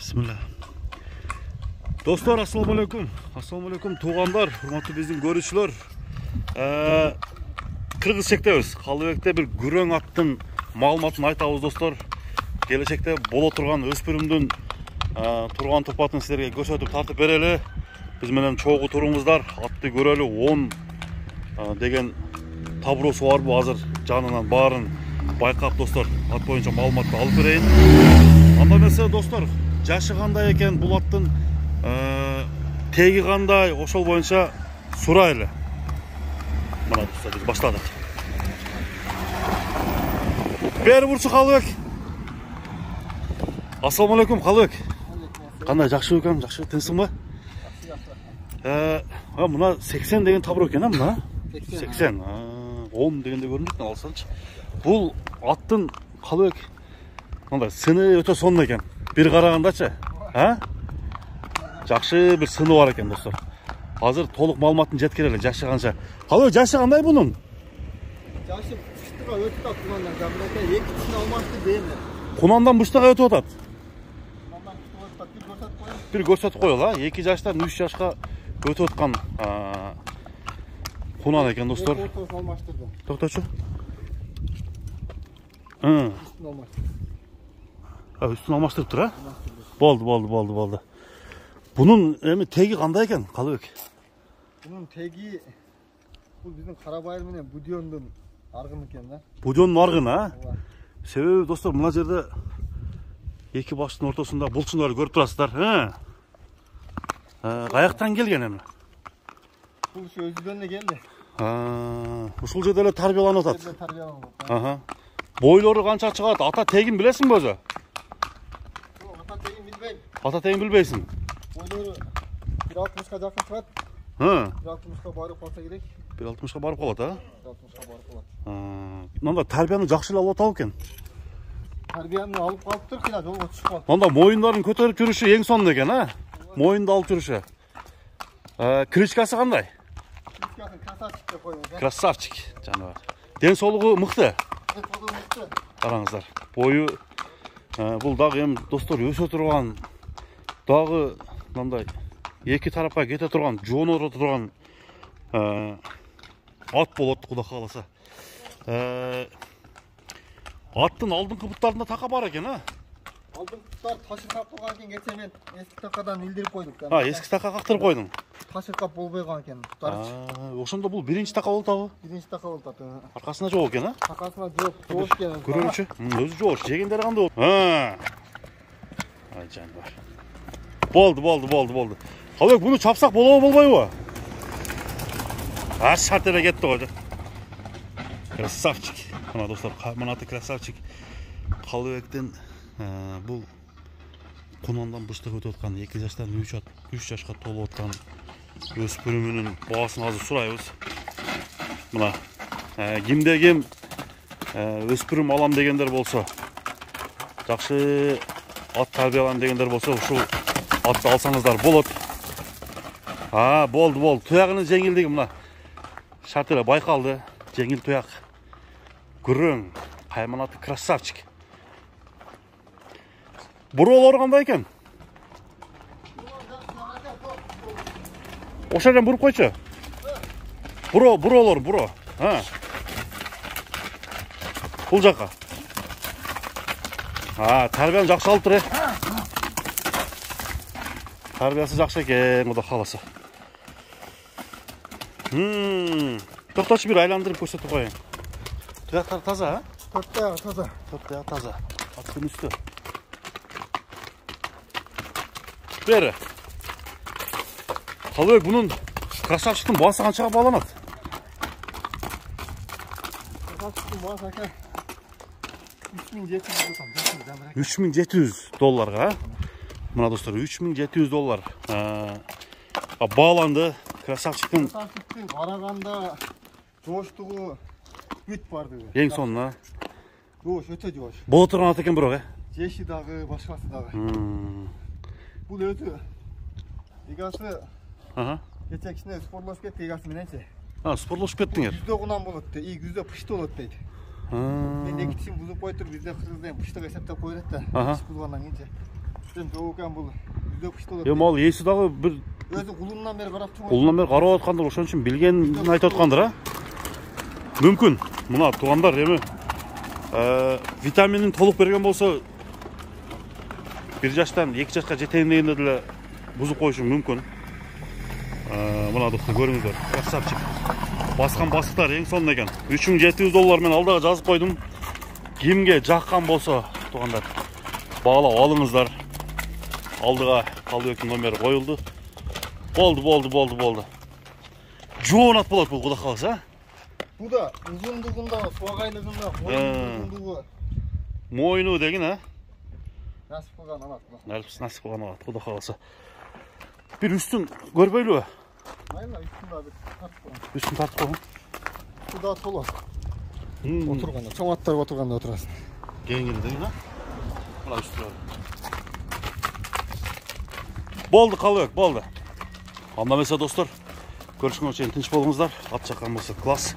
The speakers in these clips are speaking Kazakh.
Bismillah. Dostlar, assalamu alaikum. Assalamu alaikum tuğanlar, hurmatlı bizim görüşler. Kırgız çektemiz. Kalıbekte bir gürön attın malumatını aytабыз dostlar. Gelecekte bola turgan өспүрүмдүн турган топатын силерге көрсөтүп тартып берели. Биз менен чогуу туруңуздар, атты көрөлү 10 деген табуросу барбы азыр жанынан баарын байкап достор. Ат боюнча маалыматты алып берейин. Анда эмесе достор, жашы кандай экен бул аттын, теги кандай, ошол боюнча сурайлы. Мына достор, биз баштадык. Бери бурчу Калыбек. Assalamu alaikum Калыбек. Кандай, жакшы экен, жакшы тынсыңбы? Мына 80 деген табыр экен, мына 80. 10 дегенде көрүнүп алсанчы. Бул аттын Калыбек мындай сыны өтө сонун экен. Бир карагандачы, жакшы бир сыны бар экен достор. Азыр толук маалыматын жеткирели, жашы канча. Калыбек, жашы кандай бунун? Жашы быштыга өтүп атат, кунандан жамырайта, экисин алмашты дейм. Кунандан быштыга өтүп атат. Bir görsötüp koyuyorlar. 2 yaştan 3 yaşka ötüp atkan kunan eken dostlar. Toktaçı. Üstünü almaştırıptır ha? Boldu. Bunun tegi kандай eken Kалыбек? Bunun tegi bu bizim Karabayır menen Budion'dun argın eken da. Budion'un argın ha? Sebebi dostlar, mına jerde iki baştın ortasında bulçunları görüp turasızlar. Kayaktan gelgen emi? Бұл şu özüden de geldi. Ушул жерде эле тарбияланып атат. Тарбияланып. Бойлору канча чыгат? Ата тегин билесиңби өзү? Ата тегин билбейм. Ата тегин билбейсиң? Бойлору 1.60га жакын чыгат. 1.60га барып калса керек. 1.60га барып калат, 1.60га барып калат. Мында тарбияны жакшы эле алып атабы экен? Тарбияны алып калыптыр, кыйла жолго түшүп калды. Мында моюндарын көтөрүп жүрүшү эң сонун экен, Моюнду алып жүрүшү. Кричкасы кандай? Кричкасын красавчик деп коюңуз. Красавчик, жаныбар. Ден соолугу мыкты. Ден соолугу мыкты. Караңыздар. Бою бул дагы эми достор өсө турган, дагы мындай эки тарапка кете турган, жооноо турган ат болот, Кудай кааласа. Аттын алдыңкы буттарында така бар экен, Алдыңкы буттар ташыркап калган экен, кече мен эски такадан илдирип койдук. Эски така кактырып койдуң. Ташыркап болбой калган экен буттарчы. Ошондо бул биринчи така болуп атабы? Биринчи така болуп атат. Аркасына жок экен, Аркасына жок, жоош экен. Көрөчү. Өзү жоош, жегендери кандай болду? Жаныбар. Болду. Калыбек, буну чапсак болобу, болбойбу? Шарт эле кетти го. Красавчик. Мына достор, мына аты красавчик. Калыбектен бул кунандан быштык өтүп аткан 2 жаштан 3 жашка толуп аткан өспүрүмүнүн баасын азыр сурайбыз. Мына кимде ким өспүрүм алам дегендер болсо, жакшы ат тарбиялам дегендер болсо, ушул атты алсаңыздар болот. Болду. Туягынын жеңилдиги мына шарт эле байкалды. Жеңил туяк. Гүрөң, кайман аты красавчик. Буроолору кандай экен? Ошол жерден буруп койчу. Буроолор. Бул жака. Тарбияны жакшы алыптыр, Тарбиясы жакшы экен, Кудай кааласа. Токточу, бир айландырып көрсөтүп коеюн. Туяктар таза, Төрт таза. Аттын үстү. Бери. Калыбек, бунун красавчиктин баасы канчага бааланат? Красавчиктин баасы ака $3700. $3700, Мына достор, $3700 бааланды. Красавчиктин караганда жооштугу бүт барды. Эң сонун, Жоош, өтө жоош. Боло турган ат экен бирок, Жеши дагы, башкасы дагы. Бул өзү эгасы кече кичине спортлошуп кетти, эгасы мененчи. Спортлошуп кеттиңер. Күздө кунан болот дейт, күздө пышты болот дейт. Мен экитишин бузуп койдур, бизде кыргызда пыштык эсептеп коет да. Бузгандан кийинчи. Sen çok ekan bu. Yüzde kışta olur. Mal esi dağı bir Özü kulundan beri qarap çıkıyor. қолынан бері қарап жатқандар ошон үчүн билгенин айтып жатқандар а мүмкүн мына туугандар эми витаминин толук берген болсо 1 жаштан 2 жашка жетейин дегенде деле бузуп коюшу мүмкүн. Мына достор көрүңүздөр, красавчик. Баскан басыктар эң сонун экен. $3700 мен алдыга жазып койдум. Кимге жаккан болсо туугандар баалап алыңыздар. Алдыга Калыбектин номери коюлду. Болды. Жоон ат болот бул, Кудай кааласа. Bu da uzunluğunda, soğaylığında, uzunluğu. Moynu деген, а? Nasip kılgan alat. Nasip kılgan alat, Kудай кааласа. Bir üstün görбөйлүбү? Aynen, üstünde abi tartıp koyun. Üstün tartıp koyun. Bu da tolu. Oturganda, çoğun atlar oturganda oturasın. Gengeli değil, ha? Buna üstü var. Boldu Kalыбек, boldu. Анда эмесе достор, көрүшкөнгө чейин тынч болуңуздар. Ат чаккан болсо класс.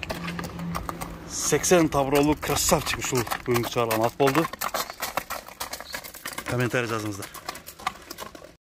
80 тавролук красавчик ушул бүгүнкү чыгарган ат болду. Комментарий жазыңыздар.